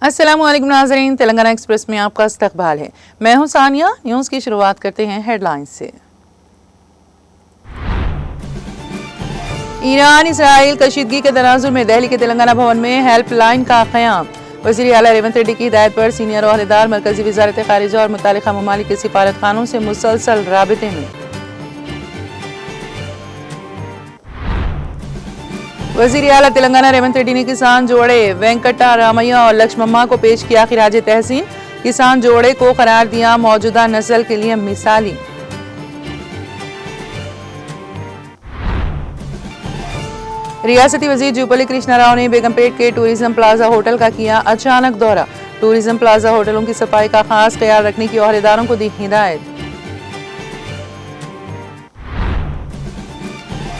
अस्सलाम वालेकुम नाज़रीन, तेलंगाना एक्सप्रेस में आपका इस्तकबाल है। मैं हूं सानिया। न्यूज़ की शुरुआत करते हैं हेडलाइंस से। ईरान इसराइल कशीदगी के तनाजुर में दिल्ली के तेलंगाना भवन में हेल्पलाइन का क़याम। वज़ीर आला रेवंत रेड्डी की हिदायत पर सीनियर ओहदेदार मरकजी वज़ारत ख़ारिजा और मुतालिका ममालिक के सिफारतखानों से मुसलसल राबिते में। वज़ीर आला तेलंगाना रेवंत रेड्डी ने किसान जोड़े वेंकटा रामैया और लक्ष्मम्मा को पेश किया खिराज तहसीन। किसान जोड़े को करार दिया मौजूदा नस्ल के लिए मिसाली। रियासती वजीर जुबली कृष्णा राव ने बेगमपेट के टूरिज्म प्लाजा होटल का किया अचानक दौरा। टूरिज्म प्लाजा होटलों की सफाई का खास ख्याल रखने की ओहदेदारों को दी हिदायत।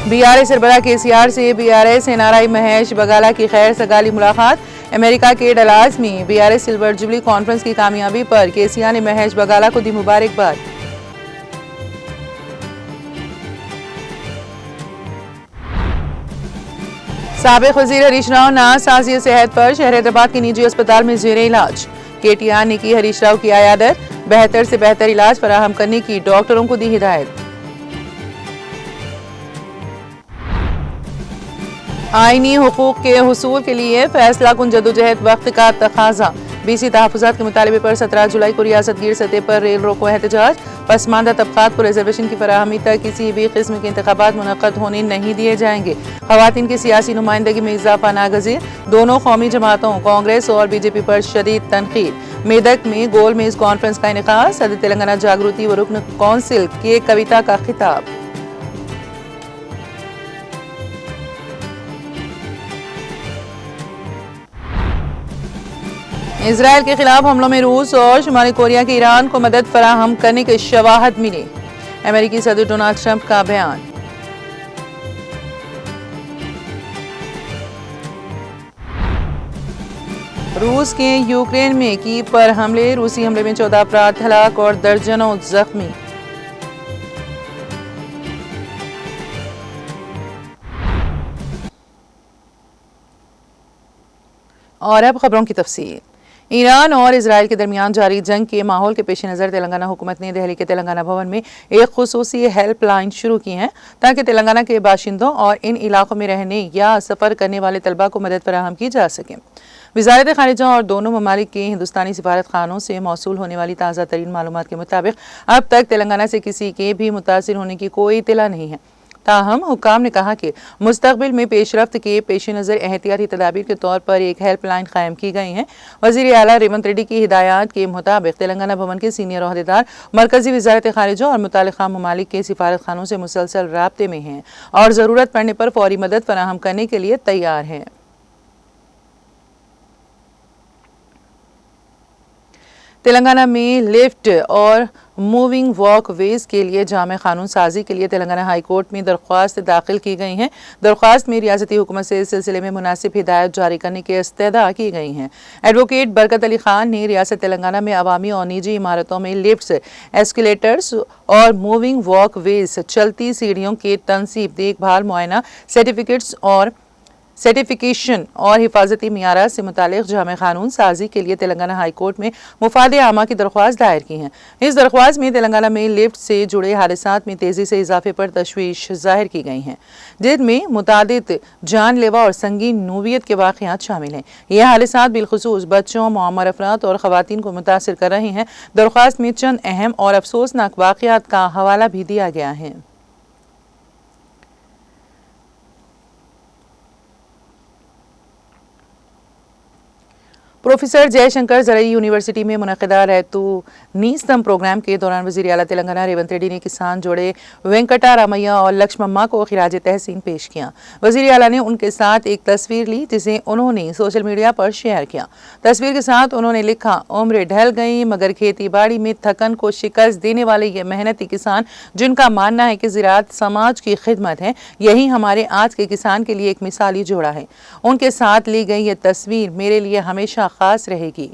बीआरएस सरबराह केसीआर से बीआरएस एनआरआई महेश बगाला की खैर सगाली मुलाकात। अमेरिका के डलास में बीआरएस सिल्वर जुबली कॉन्फ्रेंस की कामयाबी पर केसीआर ने महेश बगाला को दी मुबारकबाद। साबिक वजीर हरीश राव नासाजी सेहत पर शहर हैदराबाद के निजी अस्पताल में जेर इलाज। केटीआर ने की हरीश राव की आयादत। बेहतर से बेहतर इलाज फराहम करने की डॉक्टरों को दी हिदायत। आईनी हुकूक के हुसूल के लिए फैसला कुन जदोजहद वक्त का तकाजा। बीसी तहफ़्फ़ुज़ात के मुतालबे पर 17 जुलाई को रियासत गिर सतह पर रेल रोको एहतजाज। पसमानदा तबकात को रिजर्वेशन की फराहमी तक किसी भी किस्म के इंतखाबात मुनक़्क़द होने नहीं दिए जाएंगे। ख़वातीन की सियासी नुमाइंदगी में इजाफा नागज़ीर। दोनों कौमी जमातों कांग्रेस और बीजेपी पर शदीद तनकीद। मेदक में गोल मेज कॉन्फ्रेंस का इनेकाद। सदर तेलंगाना जागृति व रुकन कौंसिल के कविता का खिताब। इसराइल के खिलाफ हमलों में रूस और शुमाली कोरिया के ईरान को मदद फराहम करने के शवाहद मिले। अमेरिकी सदर डोनाल्ड ट्रंप का बयान। रूस के यूक्रेन में कीव पर हमले। रूसी हमले में 14 अफराद हलाक और दर्जनों जख्मी। और अब खबरों की तफसील। ईरान और इसराइल के दरमियान जारी जंग के माहौल के पेश नज़र तेलंगाना हुकूमत ने दिल्ली के तेलंगाना भवन में एक खुसूसी हेल्पलाइन शुरू की है ताकि तेलंगाना के बाशिंदों और इन इलाकों में रहने या सफ़र करने वाले तलबा को मदद फराहम की जा सके। वज़ारत ख़ारिजा और दोनों ममालिक के हिंदुस्तानी सिफारत खानों से मौसूल होने वाली ताज़ा तरीन मालूमात के मुताबिक अब तक तेलंगाना से किसी के भी मुतासिर होने की कोई इत्तला नहीं है। ताहम हुक्काम ने कहा कि मुस्तकबिल में पेशरफ्त के पेश नज़र एहतियाती तदाबीर के तौर पर एक हेल्पलाइन कायम की गई है। वज़ीर आला रेवंत रेड्डी की हिदायत के मुताबिक तेलंगाना भवन के सीनियर ओहदेदार मरकजी वज़ारत ख़ारिजा और मुतालिका ममालिक के सिफारत खानों से मुसलसल राब्ते में हैं और ज़रूरत पड़ने पर फौरी मदद फराहम करने के लिए तैयार हैं। तेलंगाना में लिफ्ट और मूविंग वॉक वेज के लिए जामे कानून साजी के लिए तेलंगाना हाई कोर्ट में दरख्वास्त दाखिल की गई हैं। दरख्वास्त में रियासती हुकूमत से इस सिलसिले में मुनासिब हिदायत जारी करने की इस्तदा की गई हैं। एडवोकेट बरकत अली खान ने रियासत तेलंगाना में अवामी और निजी इमारतों में लिफ्ट्स, एस्केलेटर्स और मूविंग वॉक वेज, चलती सीढ़ियों के तनसीब, देखभाल, मुआयना, सर्टिफिकेशन और हिफाजती मियारात से मुतालिक जामे कानून साजी के लिए तेलंगाना हाई कोर्ट में मुफाद आमा की दरख्वास्त दायर की है। इस दरख्वास्त में तेलंगाना में लिफ्ट से जुड़े हादसात में तेजी से इजाफे पर तशवीश जाहिर की गई है, जिनमें मुतादिद जानलेवा और संगीन नूवियत के वाक़यात शामिल हैं। यह हादसात बिलखुसूस बच्चों, मुअम्मर अफराद और ख़वातीन को मुतासिर कर रहे हैं। दरख्वास्त में चंद अहम और अफसोसनाक वाक़यात का हवाला भी दिया गया है। प्रोफेसर जयशंकर ज़रई यूनिवर्सिटी में मुनक़िदा रैतु नीस्तम प्रोग्राम के दौरान वज़ीर आला तेलंगाना रेवंत रेड्डी ने किसान जोड़े वेंकटा रामैया और लक्ष्मम्मा को खिराज तहसीन पेश किया। वज़ीर आला ने उनके साथ एक तस्वीर ली जिसे उन्होंने सोशल मीडिया पर शेयर किया। तस्वीर के साथ उन्होंने लिखा, उम्र ढल गई मगर खेती बाड़ी में थकन को शिकस्त देने वाले ये मेहनती किसान जिनका मानना है कि ज़राअत समाज की खिदमत है, यही हमारे आज के किसान के लिए एक मिसाली जोड़ा है। उनके साथ ली गई ये तस्वीर मेरे लिए हमेशा खास रहेगी।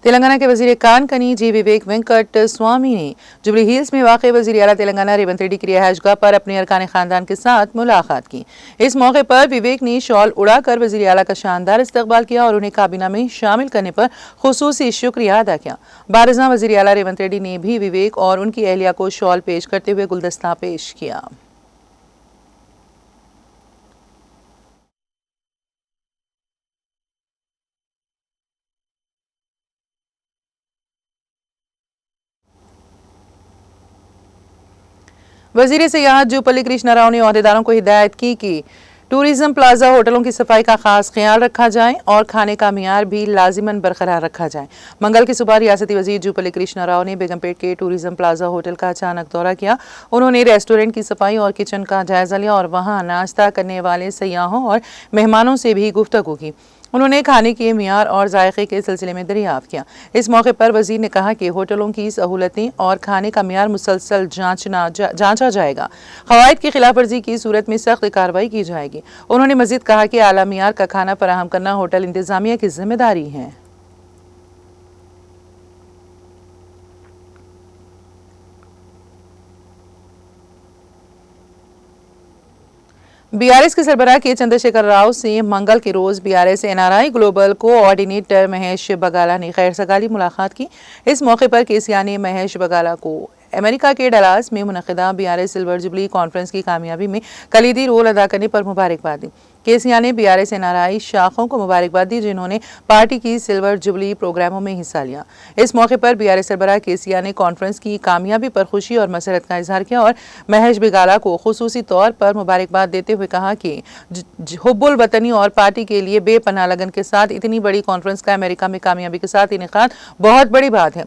तेलंगाना के वजीर कानकनी जी विवेक वेंकट स्वामी ने जुबली हिल्स में वाक़ वज़ीर आला तेलंगाना रेवंत रेड्डी की रिहाइशगाह पर अपने अरकान ख़ानदान के साथ मुलाकात की। इस मौके पर विवेक ने शॉल उड़ाकर वज़ीर आला का शानदार इस्तकबाल किया और उन्हें काबीना में शामिल करने पर खुसूसी शुक्रिया अदा किया। बारज़ां वज़ीर आला रेवंत रेड्डी ने भी विवेक और उनकी अहलिया को शॉल पेश करते हुए गुलदस्ता पेश किया। वज़ीर सियाहत जूपल्ली कृष्णा राव ने ओहदेदारों को हिदायत की कि टूरिज्म प्लाजा होटलों की सफाई का खास ख्याल रखा जाए और खाने का मियार भी लाजिमन बरकरार रखा जाए। मंगल की सुबह रियासती वज़ीर जूपल्ली कृष्णा राव ने बेगमपेट के टूरिज्म प्लाजा होटल का अचानक दौरा किया। उन्होंने रेस्टोरेंट की सफाई और किचन का जायजा लिया और वहां नाश्ता करने वाले सयाहों और मेहमानों से भी गुफ्तगू की। उन्होंने खाने के मियार और जायके के सिलसिले में दरियाफ्त किया। इस मौके पर वज़ीर ने कहा कि होटलों की सहूलतें और खाने का मियार मुसलसल जांचा जाएगा। क़वाइद की खिलाफ वर्जी की सूरत में सख्त कार्रवाई की जाएगी। उन्होंने मज़ीद कहा कि आला मियार का खाना फराहम करना होटल इंतज़ामिया की जिम्मेदारी है। बीआरएस के सरबराह के चंद्रशेखर राव से मंगल के रोज BRS NRI global coordinator Mahesh Bigala ने खैर सगाली मुलाकात की। इस मौके पर केसिया ने महेश बगाला को अमेरिका के डलास में मुनक़िदा बीआरएस सिल्वर जुबली कॉन्फ्रेंस की कामयाबी में कलीदी रोल अदा करने पर मुबारकबाद दी। केसिया ने बीआरएस एनआरआई शाखों को मुबारकबाद दी जिन्होंने पार्टी की सिल्वर जुबली प्रोग्रामों में हिस्सा लिया। इस मौके पर बीआरएस सरबराह केसिया ने कॉन्फ्रेंस की कामयाबी पर खुशी और मसरत का इजहार किया और महेश बगाला को खुसूसी तौर पर मुबारकबाद देते हुए कहा कि हुब्बुल वतनी और पार्टी के लिए बेपनाह लगन के साथ इतनी बड़ी कॉन्फ्रेंस का अमेरिका में कामयाबी के साथ इनेकाद बहुत बड़ी बात है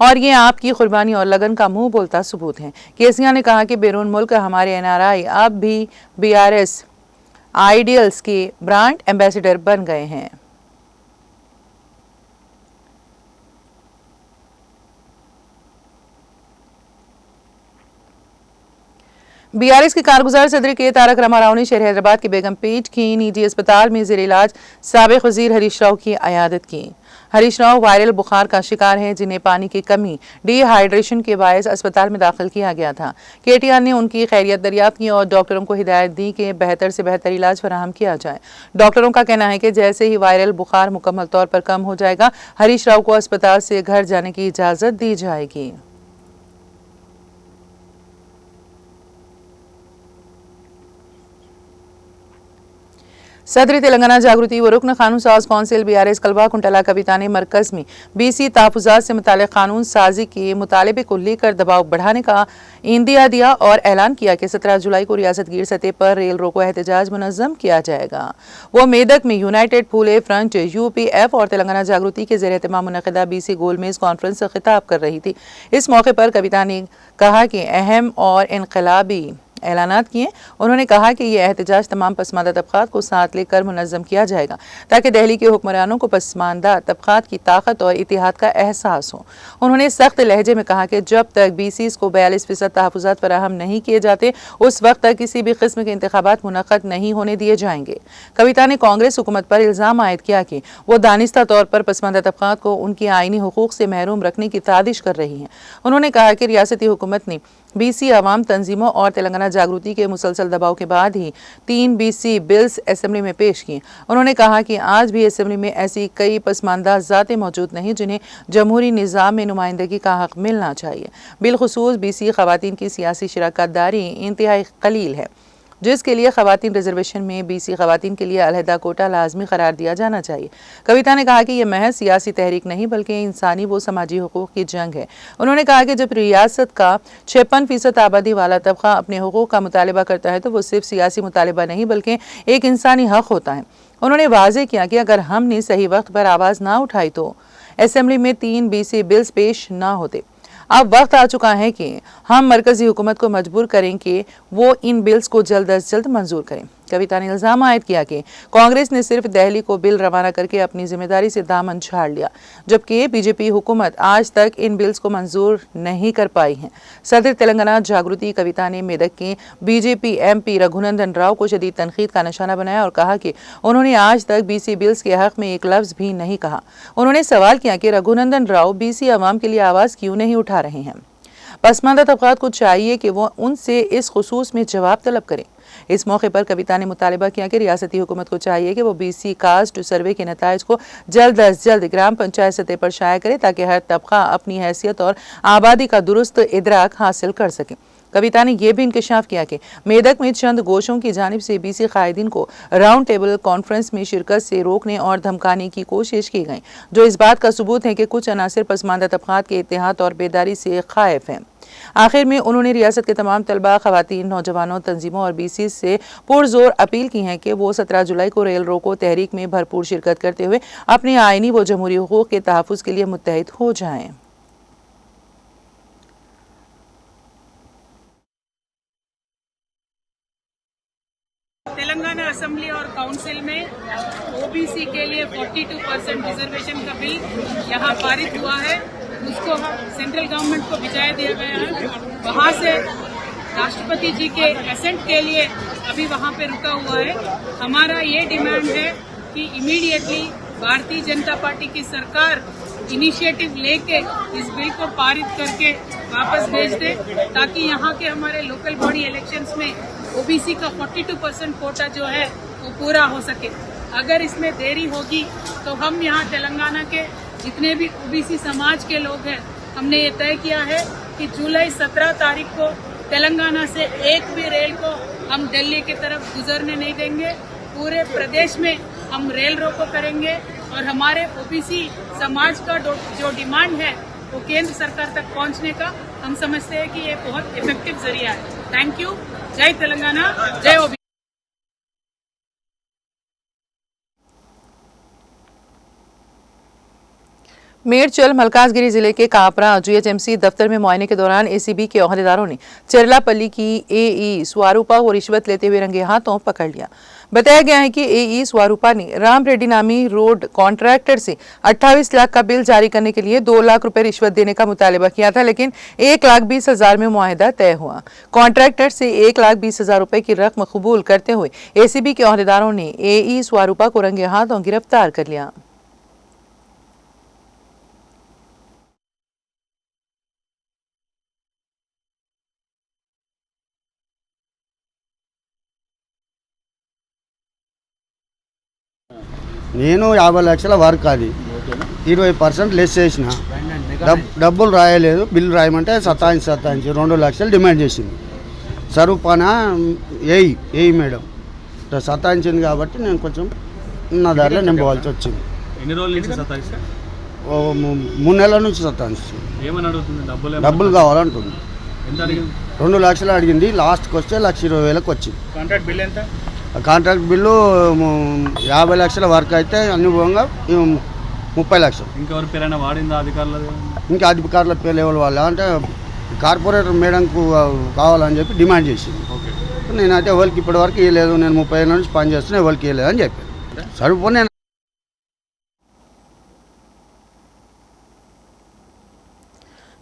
और ये आपकी कुर्बानी और लगन का मुंह बोलता सबूत है। केसिया ने कहा कि बैरून मुल्क हमारे एनआरआई अब भी बीआरएस आइडियल्स के ब्रांड एम्बेसडर बन गए हैं। बीआरएस के कारगुजार सदर के तारक रामाराव ने शहर हैदराबाद के बेगमपेट के निजी अस्पताल में ज़ेर इलाज साबिक़ वज़ीर हरीश राव की अयादत की। हरीश राव वायरल बुखार का शिकार हैं जिन्हें पानी की कमी डिहाइड्रेशन के बायस अस्पताल में दाखिल किया गया था। केटीआर ने उनकी खैरियत दरियाफ्त की और डॉक्टरों को हिदायत दी कि बेहतर से बेहतर इलाज फराहम किया जाए। डॉक्टरों का कहना है कि जैसे ही वायरल बुखार मुकम्मल तौर पर कम हो जाएगा हरीश राव को अस्पताल से घर जाने की इजाज़त दी जाएगी। सदर तेलंगाना जागृति व रुकन कानून साज कौंसिल बीआरएस कलवा कुंटला कविता ने मरकज में बीसी तहफ़्फ़ुज़ात से मुताल्लिक़ कानून साजी के मुतालबे को लेकर दबाव बढ़ाने का इंदिया दिया और ऐलान किया कि 17 जुलाई को रियासत गिर सतह पर रेल रोको एहतजाज मुनज़्ज़म किया जाएगा। वो मेदक में यूनाइटेड फूले फ्रंट यूपीएफ और तेलंगाना जागृति के ज़ेर एहतमाम मुनक़िदा बीसी गोलमेज कॉन्फ्रेंस से खिताब कर रही थी। इस मौके पर कविता ने कहा कि अहम और इनकलाबी ऐलानात किए। उन्होंने कहा कि यह एहतजाज तमाम पसमानदा तबक़ात को साथ लेकर मुनज़्ज़म किया जाएगा ताकि दिल्ली के हुक्मरानों को पसमानदा तबक़ात की ताकत और इत्तेहाद का एहसास हो। उन्होंने सख्त लहजे में कहा कि जब तक बीसीज़ को 42% तहफ़्फ़ुज़ात फराहम नहीं किए जाते उस वक्त तक किसी भी किस्म के इंतखाबात मुनक़्क़द नहीं होने दिए जाएंगे। कविता ने कांग्रेस हुकूमत पर इल्ज़ाम आयद किया कि वो दानिस्ता तौर पर पसमानदा तबक़ात को उनकी आइनी हुकूक से महरूम रखने की साजिश कर रही है। उन्होंने कहा कि रियासती हुकूमत ने बीसी अवाम तंजीमों और तेलंगाना जागृति के मुसलसल दबाव के बाद ही 3 बीसी बिल्स असेंबली में पेश किए। उन्होंने कहा कि आज भी असेंबली में ऐसी कई पसमानदा ज़ातें मौजूद नहीं जिन्हें जमहूरी निज़ाम में नुमाइंदगी का हक़ मिलना चाहिए। बिलखुसूस बीसी ख़वातीन की सियासी शिराकत दारी इंतहाई कलील है। जिसके लिए खवातीन रिजर्वेशन में बीसी खवातीन के लिए अलहदा कोटा लाजमी करार दिया जाना चाहिए। कविता ने कहा कि यह महज सियासी तहरीक नहीं बल्कि इंसानी व समाजी हुकूक की जंग है। उन्होंने कहा कि जब रियासत का 56% आबादी वाला तबका अपने हुकूक का मुतालबा करता है तो वो सिर्फ सियासी मुतालबा नहीं बल्कि एक इंसानी हक होता है। उन्होंने वाज़ेह किया कि अगर हमने सही वक्त पर आवाज़ ना उठाई तो असेंबली में 3 बीसी बिल्स पेश ना होते। अब वक्त आ चुका है कि हम मरकजी हुकूमत को मजबूर करें कि वो इन बिल्स को जल्द अज जल्द मंजूर करें। कविता ने इल्जाम आयद किया कि कांग्रेस ने सिर्फ दिल्ली को बिल रवाना करके अपनी जिम्मेदारी से दामन झाड़ लिया, जबकि बीजेपी हुकूमत आज तक इन बिल्स को मंजूर नहीं कर पाई है। सदर तेलंगाना जागृति कविता ने मेदक के बीजेपी एमपी रघुनंदन राव को शदीद तनकीद का निशाना बनाया और कहा कि उन्होंने आज तक बीसी बिल्स के हक में एक लफ्ज भी नहीं कहा। उन्होंने सवाल किया कि रघुनंदन राव बीसी अवाम के लिए आवाज़ क्यों नहीं उठा रहे हैं। पसमानदा तबकात को चाहिए कि वो उनसे इस खुसूस में जवाब तलब करें। इस मौके पर कविता ने मुतालबा किया कि रियासती हुकूमत को चाहिए कि वो बीसी कास्ट सर्वे के नताइज को जल्द अज जल्द ग्राम पंचायत सतह पर शाया करे ताकि हर तबका अपनी हैसियत और आबादी का दुरुस्त इदराक हासिल कर सके। कविता ने यह भी इंकशाफ किया कि मेदक में चंद गोशों की जानिब से बीसी कायदीन को राउंड टेबल कॉन्फ्रेंस में शिरकत से रोकने और धमकाने की कोशिश की गई, जो इस बात का सबूत है कि कुछ अनासिर पसमानदा तबकात के इत्तेहाद और बेदारी से खाइफ हैं। आखिर में उन्होंने रियासत के तमाम तलबा, खवातीन, नौजवानों, तंजीमों और बीसी से पुरजोर अपील की है कि वो 17 जुलाई को रेल रोको तहरीक में भरपूर शिरकत करते हुए अपने आईनी व जमहूरी हुकूक के तहफ़्फ़ुज़ के लिए मुत्तहिद हो जाएं। तेलंगाना असेंबली और काउंसिल में ओबीसी के लिए 42% रिजर्वेशन का बिल यहाँ पारित हुआ है। उसको सेंट्रल गवर्नमेंट को भिजवा दिया गया है। वहाँ से राष्ट्रपति जी के एसेंट के लिए अभी वहाँ पे रुका हुआ है। हमारा ये डिमांड है कि इमीडिएटली भारतीय जनता पार्टी की सरकार इनिशिएटिव लेके इस बिल को पारित करके वापस भेज दे, ताकि यहाँ के हमारे लोकल बॉडी इलेक्शंस में ओबीसी का 42% कोटा जो है वो पूरा हो सके। अगर इसमें देरी होगी तो हम यहाँ तेलंगाना के जितने भी ओबीसी समाज के लोग हैं, हमने ये तय किया है कि जुलाई 17 तारीख को तेलंगाना से एक भी रेल को हम दिल्ली की तरफ गुजरने नहीं देंगे। पूरे प्रदेश में हम रेल रोको करेंगे और हमारे ओबीसी समाज का जो डिमांड है वो केंद्र सरकार तक पहुंचने का हम समझते हैं कि ये बहुत इफेक्टिव जरिया है। Thank you. जय तेलंगाना, जय ओबीसी। मेरचल मलकाजगिरी जिले के कापरा जीएचएमसी दफ्तर में मुआयने के दौरान एसीबी के ओहदेदारों ने चरलापल्ली की एई स्वारूपा को रिश्वत लेते हुए रंगे हाथों पकड़ लिया। बताया गया है कि एई स्वारूपा ने राम रेड्डी नामी रोड कॉन्ट्रैक्टर से 28 लाख का बिल जारी करने के लिए 2 लाख रुपए रिश्वत देने का मुतालबा किया था, लेकिन 1,20,000 में मुआहिदा तय हुआ। कॉन्ट्रैक्टर से 1,20,000 रुपए की रकम कबूल करते हुए एसीबी के ओहदेदारों ने एई स्वारूपा को रंगे हाथों गिरफ्तार कर लिया। నేను 50 లక్షల వర్క్ అది 20% లెస్ చేసిన డబ్బులు రాయలేదు. బిల్లు రాయమంటే సతాయించి 2 లక్షలు డిమాండ్ చేసింది. స్వరూపాన ఏయి మేడం సతాయించింది కాబట్టి నేను కొంచెం నా దారిలో నేను పోవాల్సి వచ్చింది. ఎన్ని రోజుల నుంచి సతాయిస్తా? 3 నెలల నుంచి సతాయిస్తుంది. ఏమని అడుగుతుంది? డబ్బులు కావాలంటుంది. ఎంత అడిగింది? 2 లక్షలు అడిగింది. లాస్ట్కి వస్తే 1,20,000కి వచ్చింది. కాంట్రాక్ట్ బిల్ ఎంత? కాంట్రాక్ట్ బిల్లు 50 లక్షల వర్క్ అయితే అనుభవంగా 30 లక్షలు. ఇంకెవరి పేరైనా వాడిందా అధికారులు? ఇంకా అధికారుల పేర్లు ఎవరు వాళ్ళ అంటే కార్పొరేటర్ మేడంకు కావాలని చెప్పి డిమాండ్ చేసింది. ఓకే. నేనైతే ఎవరికి ఇప్పటి వరకు ఇవ్వలేదు, నేను 30 ఏళ్ళ నుంచి పని చేస్తున్నా, ఎవరికి ఇవ్వలేదు అని చెప్పాను. సరిపోయి నేను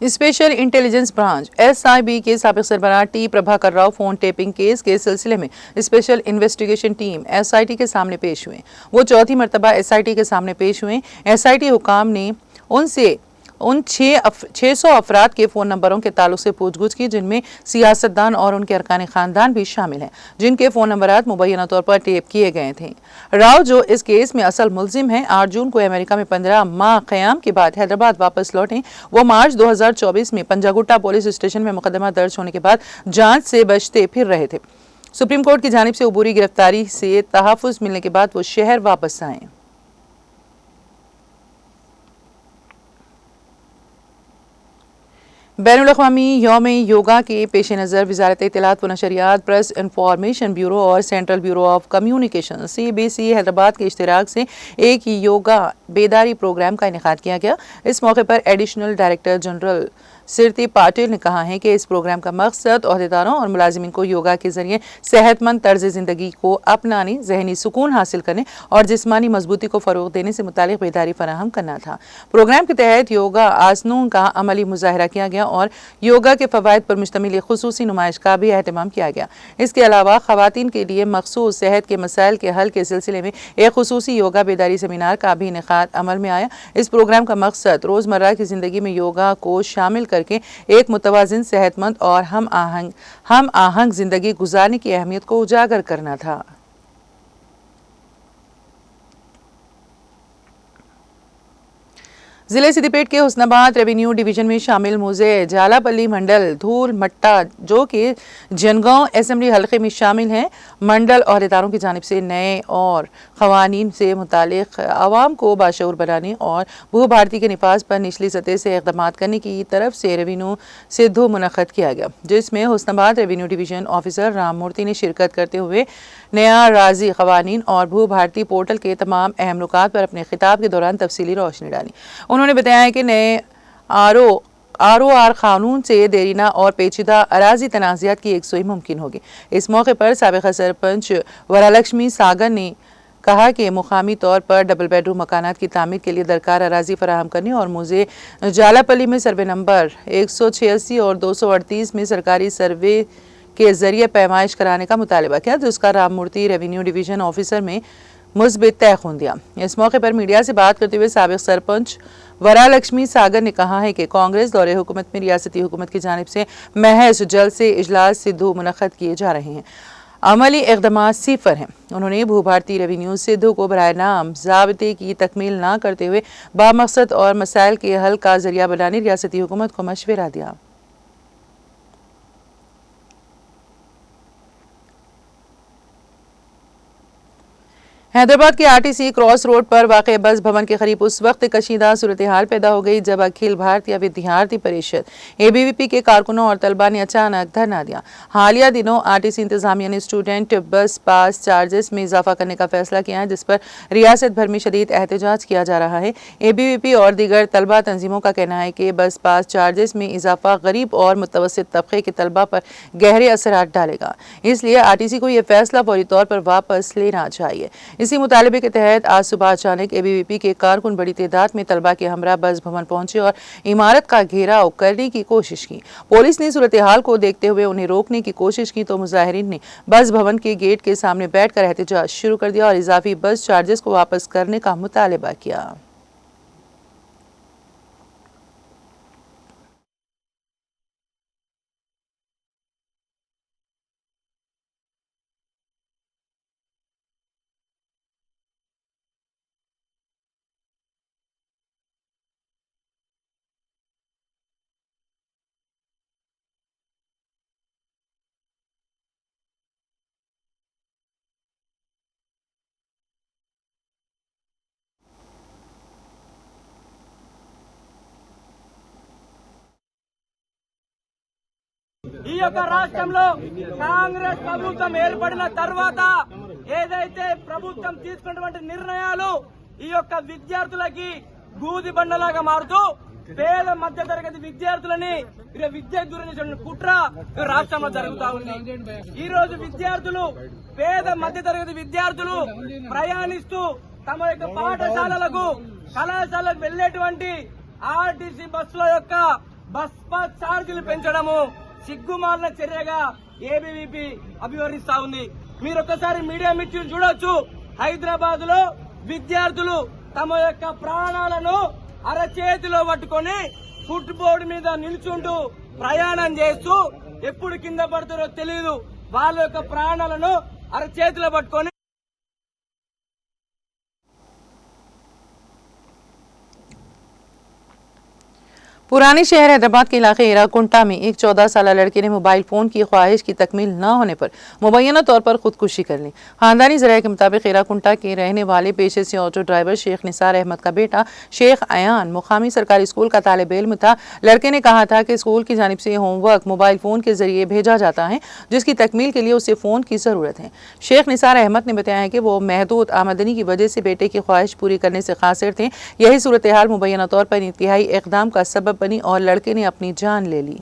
स्पेशल इंटेलिजेंस ब्रांच एसआईबी के साबिक सरबराह T Prabhakar Rao phone tapping case के सिलसिले में स्पेशल इन्वेस्टिगेशन टीम एसआईटी के सामने पेश हुए। वो चौथी मरतबा एसआईटी के सामने पेश हुए। एसआईटी हुकाम ने उनसे उन 600 अफराद के फ़ोन नंबरों के ताल्लुक से पूछगछ की, जिनमें सियासतदान और उनके अरकान ख़ानदान भी शामिल हैं, जिनके फ़ोन नंबरात मुबैना तौर पर टेप किए गए थे। राव, जो इस केस में असल मुलजिम हैं, 8 जून को अमेरिका में 15 माह क़याम के बाद हैदराबाद वापस लौटे। वो मार्च 2024 में पंजागुट्टा पुलिस स्टेशन में मुकदमा दर्ज होने के बाद जांच से बचते फिर रहे थे। सुप्रीम कोर्ट की जानिब से अबूरी गिरफ्तारी से तहफ़्फ़ुज़ मिलने के बाद वो शहर वापस आए। बैनुल-अक़वामी यौम योगा के पेश नज़र वज़ारत इत्तलात व नशरियात, प्रेस इंफॉर्मेशन ब्यूरो और central bureau of communication CBC Hyderabad के इश्तिराक से एक योगा बेदारी प्रोग्राम का इनेकाद किया गया। इस मौके पर एडिशनल डायरेक्टर जनरल सिरती पाटिल ने कहा है कि इस प्रोग्राम का मकसद ओहदेदारों और मुलाजिमिन को योगा के जरिए सेहतमंद तर्ज ज़िंदगी को अपनाने, जहनी सुकून हासिल करने और जिस्मानी मजबूती को फ़रोग़ देने से मुतालिक बेदारी फराहम करना था। प्रोग्राम के तहत योगा आसनों का अमली मुज़ाहरा किया गया और योगा के फ़वाइद पर मुश्तमिल खुसूसी नुमाइश का भी एहतमाम किया गया। इसके अलावा ख़वातीन के लिए मखसूस सेहत के मसाइल के हल के सिलसिले में एक खुसूसी योगा बेदारी सेमिनार का भी इनेकाद अमल में आया। इस प्रोग्राम का मकसद रोज़मर्रा की ज़िंदगी में योगा को शामिल करके एक मुतवाज़िन, सेहतमंद और हम आहंग जिंदगी गुजारने की अहमियत को उजागर करना था। जिले सिद्दीपेट के हुस्नाबाद रेवेन्यू डिवीजन में शामिल मुझे जालापल्ली मंडल धूल मट्टा जो कि जनगांव असेंबली हल्के में शामिल हैं, मंडल अहदेदारों की जानिब से नए और क़वानीन से मुतालिक आवाम को बाशऊर बनाने और भू भारती के निफाज पर निचली सतह से इक़दाम करने की तरफ से रेवेन्यू सिद्धू मुनक़द किया गया, जिसमें Husnabad revenue division officer Ram Murthy ने शिरकत करते हुए नया राजी क़वानीन और भू भारती पोर्टल के तमाम अहम नुकात पर अपने खिताब के दौरान तफसीली रोशनी डाली। उन्होंने बताया कि नए ROR कानून से देरीना और पेचीदा अराजी तनाज़ात की एकसुई मुमकिन होगी। इस मौके पर साबिक़ा सरपंच वरालक्ष्मी सागर ने कहा कि मुकामी तौर पर डबल बेडरूम मकानात की तामीर के लिए दरकार अराजी फराहम करने और मुझे जालापल्ली में सर्वे नंबर 186 और 238 में सरकारी सर्वे के जरिए पैमाइश कराने का मुतालबा किया, जिसका राम मूर्ति रेवेन्यू डिवीजन ऑफिसर में मुस्बित तयखून दिया। इस मौके पर मीडिया से बात करते हुए साबिक़ सरपंच वरालक्ष्मी सागर ने कहा है कि कांग्रेस दौरे हुकूमत में रियासती हुकूमत की जानिब से महज जलसे इजलास सिद्धू मुनक़द किए जा रहे हैं, अमली इक़दामात सिफर हैं। उन्होंने भू भारती रेवेन्यू सिद्धू को बराए नाम ज़ाब्ते की तकमील ना करते हुए बामकसद और मसाइल के हल का जरिया बनाने रियासती हुकूमत को मशवरा दिया। हैदराबाद के RTC क्रॉस रोड पर वाक़ बस भवन के करीब उस वक्त कशीदा सूरत हाल पैदा हो गई जब अखिल भारतीय विद्यार्थी परिषद ABVP के कारकुनों और तलबा ने अचानक धरना दिया। हालिया दिनों RTC इंतजामिया ने स्टूडेंट बस पास चार्जेस में इजाफा करने का फैसला किया है, जिस पर रियासत भर में शदीद एहतजाज किया जा रहा है। ABVP और दीगर तलबा तंजीमों का कहना है कि बस पास चार्जेस में इजाफा गरीब और मुतवस्सित तबके के तलबा पर गहरे असरात डालेगा, इसलिए RTC को यह फैसला फौरी तौर पर वापस लेना चाहिए। इसी मुतालबे के तहत आज सुबह अचानक ABVP के कारकुन बड़ी तादाद में तलबा के हमरा बस भवन पहुंचे और इमारत का घेराव करने की कोशिश की। पुलिस ने सूरत हाल को देखते हुए उन्हें रोकने की कोशिश की तो मुजाहिरीन ने बस भवन के गेट के सामने बैठकर एहतजाज शुरू कर दिया और इजाफी बस चार्जेस को वापस करने का मुतालबा किया। ఈ యొక్క రాష్ట్రంలో కాంగ్రెస్ ప్రభుత్వం ఏర్పడిన తర్వాత ఏదైతే ప్రభుత్వం తీసుకున్నటువంటి నిర్ణయాలు ఈ యొక్క విద్యార్థులకి గూది బండలాగా మారుతూ పేద మధ్య తరగతి విద్యార్థులని విద్య గురించి కుట్ర రాష్ట్రంలో జరుగుతా ఉంది। ఈ రోజు విద్యార్థులు పేద మధ్య తరగతి విద్యార్థులు ప్రయాణిస్తూ తమ యొక్క పాఠశాలలకు కళాశాలకు వెళ్లేటువంటి RTC బస్సుల యొక్క బస్ పాస్ ఛార్జీలు పెంచడము సిగ్గుమాలిన చర్యగా ABVP అభివర్ణిస్తా ఉంది। మీరు ఒక్కసారి మీడియా మిత్రులు చూడొచ్చు, హైదరాబాద్ లో విద్యార్థులు తమ యొక్క ప్రాణాలను అరచేతిలో పట్టుకొని ఫుట్ బోర్డు మీద నిల్చుంటూ ప్రయాణం చేస్తూ ఎప్పుడు కింద పడతారో తెలియదు, వాళ్ళ యొక్క ప్రాణాలను అరచేతిలో పట్టుకొని पुराने शहर हैदराबाद के इलाके एराकुंटा में एक 14 साल लड़के ने मोबाइल फोन की ख्वाहिश की तकमील न होने पर मुबैना तौर पर खुदकुशी कर ली। खानदानी ज़राए के मुताबिक एराकुंटा के रहने वाले पेशे से ऑटो ड्राइवर शेख निसार अहमद का बेटा शेख अयान मुकामी सरकारी स्कूल का तालिब इल्म था। लड़के ने कहा था कि स्कूल की जानिब से होमवर्क मोबाइल फ़ोन के जरिए भेजा जाता है, जिसकी तकमील के लिए उसे फ़ोन की ज़रूरत है। शेख निसार अहमद ने बताया है कि वो महदूद आमदनी की वजह से बेटे की ख्वाहिश पूरी करने से कासिर थे। यही सूरत हाल मुबैना तौर पर इंतहाई इक़दाम का सबब बनी और लड़के ने अपनी जान ले ली।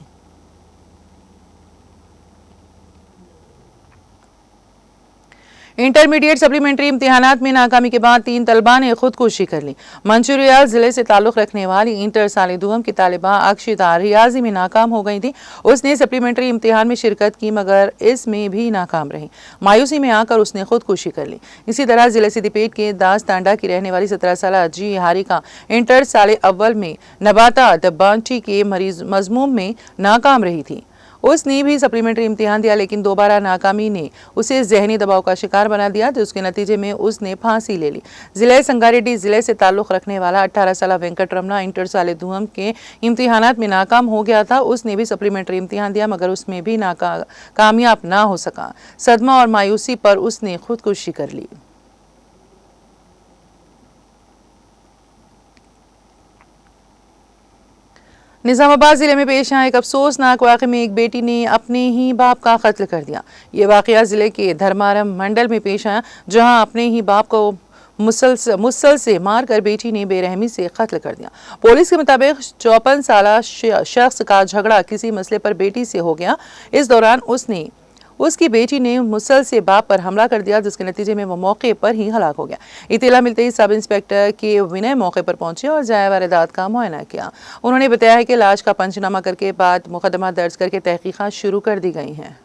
इंटरमीडिएट सप्लीमेंट्री इम्तिहानात में नाकामी के बाद 3 तलबा ने खुदकुशी कर ली। मंसूरियाल जिले से ताल्लुक़ रखने वाली इंटर साल दूम की तालिबा अक्षिता रियाजी में नाकाम हो गई थी। उसने सप्लीमेंट्री इम्तिहान में शिरकत की मगर इसमें भी नाकाम रही। मायूसी में आकर उसने खुदकुशी कर ली। इसी तरह जिले सिद्दीपेट के दास तांडा की रहने वाली 17 साल जी हारिका इंटर साल अव्वल में नबातात बांटी के मजमूम में नाकाम रही थी। उसने भी सप्लीमेंट्री इम्तिहान दिया, लेकिन दोबारा नाकामी ने उसे जहनी दबाव का शिकार बना दिया, जिसके नतीजे में उसने फांसी ले ली। जिले संगारेड्डी जिले से ताल्लुक़ रखने वाला 18 साल वेंकट रमना इंटर साल दूम के इम्तिहानात में नाकाम हो गया था। उसने भी सप्लीमेंट्री इम्तिहान दिया मगर उसमें भी कामयाब ना हो सका। सदमा और मायूसी पर उसने खुदकुशी कर ली। निजामाबाद जिले में पेश आए एक अफसोसनाक वाक़े में एक बेटी ने अपने ही बाप का कत्ल कर दिया। ये वाक़या जिले के धर्मारम मंडल में पेश आया, जहां अपने ही बाप को मुसल से मारकर बेटी ने बेरहमी से कत्ल कर दिया। पुलिस के मुताबिक 54 साल शख्स का झगड़ा किसी मसले पर बेटी से हो गया। इस दौरान उसकी बेटी ने मुसल से बाप पर हमला कर दिया, जिसके नतीजे में वो मौके पर ही हलाक हो गया। इत्तला मिलते ही सब इंस्पेक्टर के विनय मौके पर पहुंचे और जाए वारदात का मुआयना किया। उन्होंने बताया है कि लाश का पंचनामा करके बाद मुकदमा दर्ज करके तहकीकात शुरू कर दी गई हैं।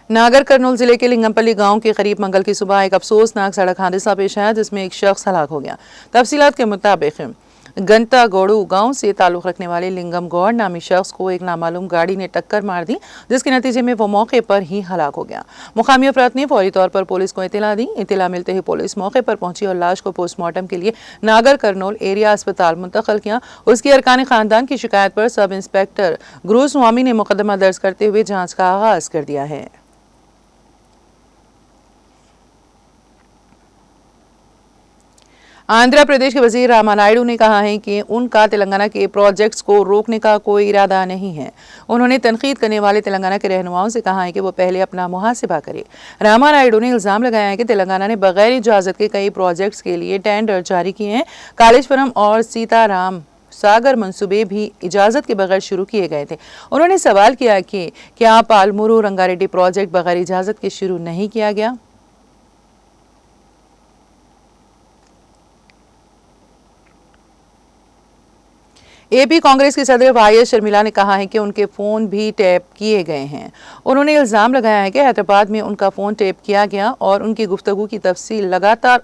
नागर कर्नूल जिले के लिंगमपल्ली गांव के करीब मंगल की सुबह एक अफसोसनाक सड़क हादसा पेश आया, जिसमें एक शख्स हलाक हो गया। तफसीलात के मुताबिक गंता गौड़ू गांव से ताल्लुक़ रखने वाले लिंगम गौड़ नामी शख्स को एक नामालूम गाड़ी ने टक्कर मार दी, जिसके नतीजे में वो मौके पर ही हलाक हो गया। मुकामी अफराद ने फौरी तौर पर पुलिस को इत्तला दी। इत्तला मिलते ही पुलिस मौके पर पहुंची और लाश को पोस्टमार्टम के लिए नागर कर्नूल एरिया अस्पताल मुंतकिल किया। उसकी अरकान खानदान की शिकायत पर सब इंस्पेक्टर गुरु स्वामी ने मुकदमा दर्ज करते हुए जाँच का आगाज कर दिया है। आंध्र प्रदेश के वजीर रामा नायडू ने कहा है कि उनका तेलंगाना के प्रोजेक्ट्स को रोकने का कोई इरादा नहीं है। उन्होंने तनकीद करने वाले तेलंगाना के रहनुमाओं से कहा है कि वो पहले अपना मुहासिबा करें। रामा नायडू ने इल्जाम लगाया है कि तेलंगाना ने बगैर इजाज़त के कई प्रोजेक्ट्स के लिए टेंडर जारी किए हैं। कालेश्वरम और सीताराम सागर मंसूबे भी इजाज़त के बगैर शुरू किए गए थे। उन्होंने सवाल किया कि क्या पालमुरू रंगारेड्डी प्रोजेक्ट बगैर इजाज़त के शुरू नहीं किया गया। एपी कांग्रेस की सदर वाईएस शर्मिला ने कहा है कि उनके फ़ोन भी टैप किए गए हैं। उन्होंने इल्ज़ाम लगाया है कि हैदराबाद में उनका फ़ोन टैप किया गया और उनकी गुफ्तगू की तफसील लगातार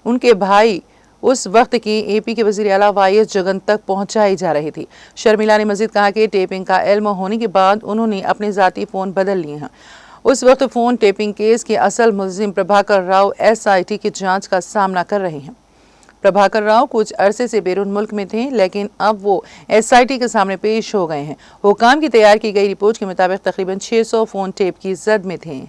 उनके भाई उस वक्त की एपी के वज़ीर आला वाईएस जगन तक पहुंचाई जा रही थी। शर्मिला ने मज़ीद कहा कि टेपिंग का इल्म होने के बाद उन्होंने अपने ज़ाती फ़ोन बदल लिए हैं। उस वक्त फ़ोन टेपिंग केस के असल मुलजिम प्रभाकर राव SIT की जाँच का सामना कर रहे हैं। प्रभाकर राव कुछ अरसे से बैरून मुल्क में थे, लेकिन अब वो SIT के सामने पेश हो गए हैं। हुकाम की तैयार की गई रिपोर्ट के मुताबिक तकरीबन 600 फ़ोन टेप की जद में थे।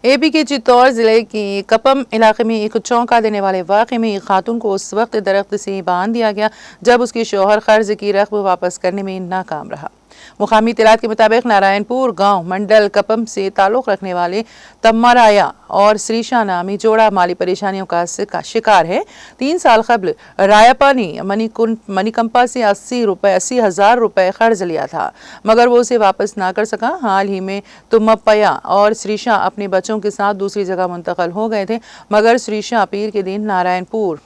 एपी के चित्तौड़ जिले के कपम इलाके में एक चौंका देने वाले वाक़े में एक खातून को उस वक्त दरख्त से बांध दिया गया जब उसके शौहर कर्ज की रकम वापस करने में नाकाम रहा। मुकामी इत्तलात के मुताबिक नारायणपुर गांव मंडल कपम से ताल्लुक़ रखने वाले तम्माराया और श्रीशा नामी जोड़ा माली परेशानियों का शिकार है। 3 साल कबल रायप्पा ने मणिकंपा से 80,000 रुपए कर्ज लिया था, मगर वो उसे वापस ना कर सका। हाल ही में तुम्मप्पया और श्रीशा अपने बच्चों के साथ दूसरी जगह मुंतकिल हो गए थे, मगर श्रीशा पीर के दिन नारायणपुर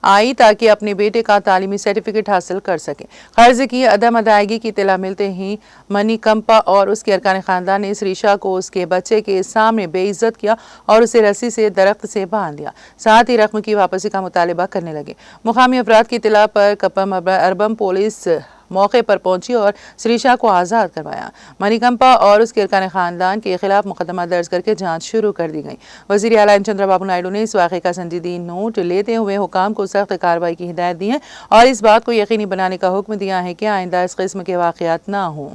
आई ताकि अपने बेटे का तालीमी सर्टिफिकेट हासिल कर सके। कर्ज की अदम अदायगी की इत्तला मिलते ही मणिकंपा और उसके अरकान खानदान ने श्रीशा को उसके बच्चे के सामने बेइज्जत किया और उसे रस्सी से दरख्त से बांध दिया। साथ ही रकम की वापसी का मुतालबा करने लगे। मुकामी अफराद की इत्तला पर कपम अर्बन पुलिस मौके पर पहुंची और श्रीशाह को आज़ाद करवाया। मणिकंपा और उसके अरकान खानदान के खिलाफ मुकदमा दर्ज करके जांच शुरू कर दी गई। वज़ीर आला एन चंद्रबाबू नायडू ने इस वाक़े का संजीदगी नोट लेते हुए हुकाम को सख्त कार्रवाई की हिदायत दी है और इस बात को यकीनी बनाने का हुक्म दिया है कि आइंदा इस किस्म के वाक़यात ना हों।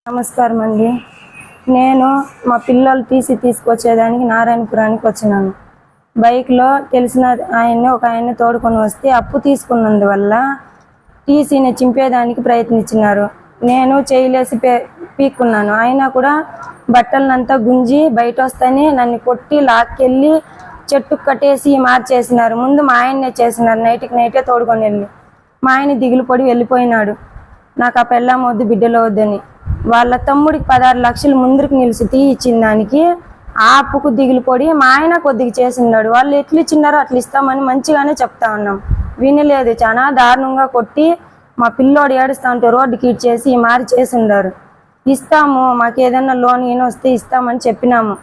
నమస్కారం అండి. నేను మా పిల్లలు టీసీ తీసుకొచ్చేదానికి నారాయణపురానికి వచ్చినాను. బైక్లో తెలిసిన ఆయన్ని తోడుకొని వస్తే అప్పు తీసుకున్నందువల్ల టీసీని చింపేదానికి ప్రయత్నించినారు. నేను చేయలేసి పీక్కున్నాను. అయినా కూడా బట్టలనంతా గుంజి బయట వస్తేనే నన్ను కొట్టి లాక్కెళ్ళి చెట్టుకు కట్టేసి మార్చేసినారు. ముందు మా ఆయన్నే చేసినారు. నైట్కి నైటే తోడుకొని వెళ్ళి మా ఆయన దిగులు పడి వెళ్ళిపోయినాడు. నాకు ఆ పెళ్ళాం వద్దు బిడ్డలు వద్దని. వాళ్ళ తమ్ముడికి 16 లక్షలు ముందుకు నిలిచి ఇచ్చిన దానికి ఆ అప్పుకు దిగులు పడి మా ఆయన కొద్దిగా చేసినాడు. వాళ్ళు ఎట్లు ఇచ్చినారో అట్లా ఇస్తామని మంచిగానే చెప్తా ఉన్నాం. వినలేదు. చాలా దారుణంగా కొట్టి మా పిల్లోడు ఏడుస్తూ ఉంటే రోడ్డుకి ఇచ్చేసి మారి చేసిండారు. ఇస్తాము, మాకు ఏదైనా లోన్ ఈయన వస్తే ఇస్తామని చెప్పినాము.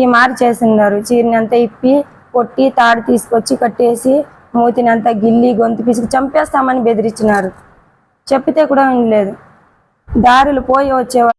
ఈ మారి చేసిండారు. చీరనంతా ఇప్పి కొట్టి తాడు తీసుకొచ్చి కట్టేసి మూతినంతా గిల్లి గొంతు పిసికి చంపేస్తామని బెదిరించినారు. చెప్పితే కూడా వినలేదు. దారులు పోయి వచ్చేవారు.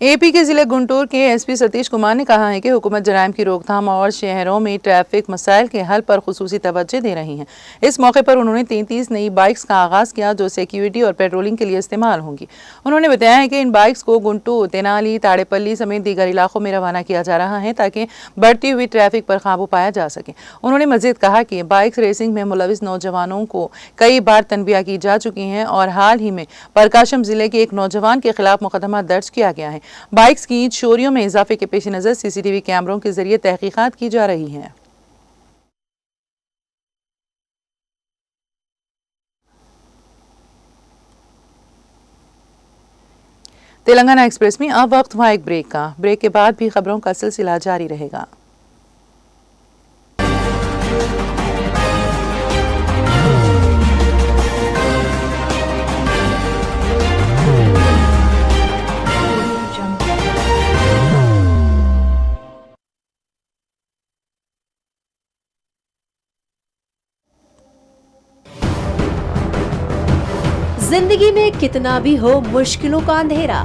एपी के जिले गुंटूर के एसपी सतीश कुमार ने कहा है कि हुकूमत जराइम की रोकथाम और शहरों में ट्रैफिक मसाइल के हल पर खुसूसी तवज्जो दे रही है। इस मौके पर उन्होंने 33 नई बाइक्स का आगाज़ किया जो सिक्योरिटी और पेट्रोलिंग के लिए इस्तेमाल होंगी। उन्होंने बताया है कि इन बाइक्स को गुंटूर, तेनाली, ताड़ेपल्ली समेत दीगर इलाकों में रवाना किया जा रहा है ताकि बढ़ती हुई ट्रैफिक पर काबू पाया जा सके। उन्होंने मजीद कहा कि बाइक रेसिंग में मुलविस नौजवानों को कई बार तनबीह की जा चुकी हैं और हाल ही में प्रकाशम जिले के एक नौजवान के खिलाफ मुकदमा दर्ज किया गया है। बाइक्स की चोरियों में इजाफे के पेश नज़र सीसीटीवी कैमरों के जरिए तहकीकात की जा रही है। तेलंगाना एक्सप्रेस में अब वक्त हुआ एक ब्रेक का। ब्रेक के बाद भी खबरों का सिलसिला जारी रहेगा। जिंदगी में कितना भी हो मुश्किलों का अंधेरा,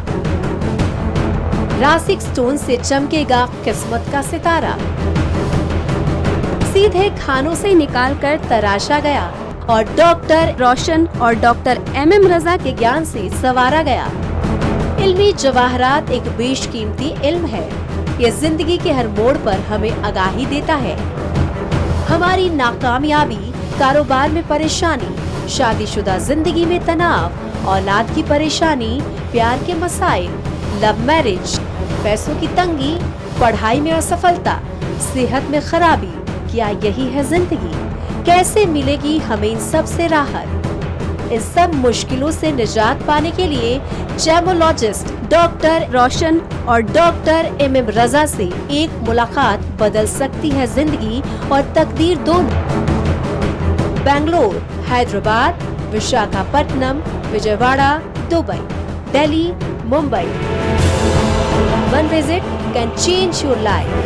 रासिक स्टोन से चमकेगा किस्मत का सितारा। सीधे खानों से निकालकर तराशा गया और डॉक्टर रोशन और डॉक्टर MM रजा के ज्ञान से संवारा गया। इल्मी जवाहरात एक बेशकीमती इल्म है। ये जिंदगी के हर मोड़ पर हमें आगाही देता है। हमारी नाकामयाबी, कारोबार में परेशानी, शादीशुदा जिंदगी में तनाव, औलाद की परेशानी, प्यार के मसाइल, लव मैरिज, पैसों की तंगी, पढ़ाई में असफलता, सेहत में खराबी, क्या यही है जिंदगी? कैसे मिलेगी हमें इन सब से राहत? इस सब मुश्किलों से निजात पाने के लिए जेमोलॉजिस्ट डॉक्टर रोशन और डॉक्टर MM रजा से एक मुलाकात बदल सकती है जिंदगी और तकदीर दोनों। Bangalore, Hyderabad, Visakhapatnam, Vijayawada, Dubai, Delhi, Mumbai. One visit can change your life.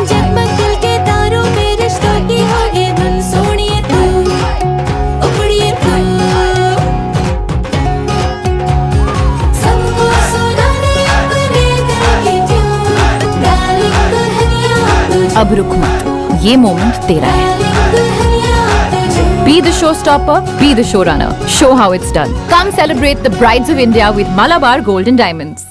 जगमग दिल के तारों में रिश्तों की होगी धुन, सोनिए तू, उपड़िए तू, सबको सुनाने अपने दिल की ट्यून, डार्लिंग दुल्हनिया तुझे, अब रुक मत, ये मोमेंट तेरा है। Be the showstopper, be the showrunner. Show how it's done. Come celebrate the Brides of India with Malabar Gold and Diamonds.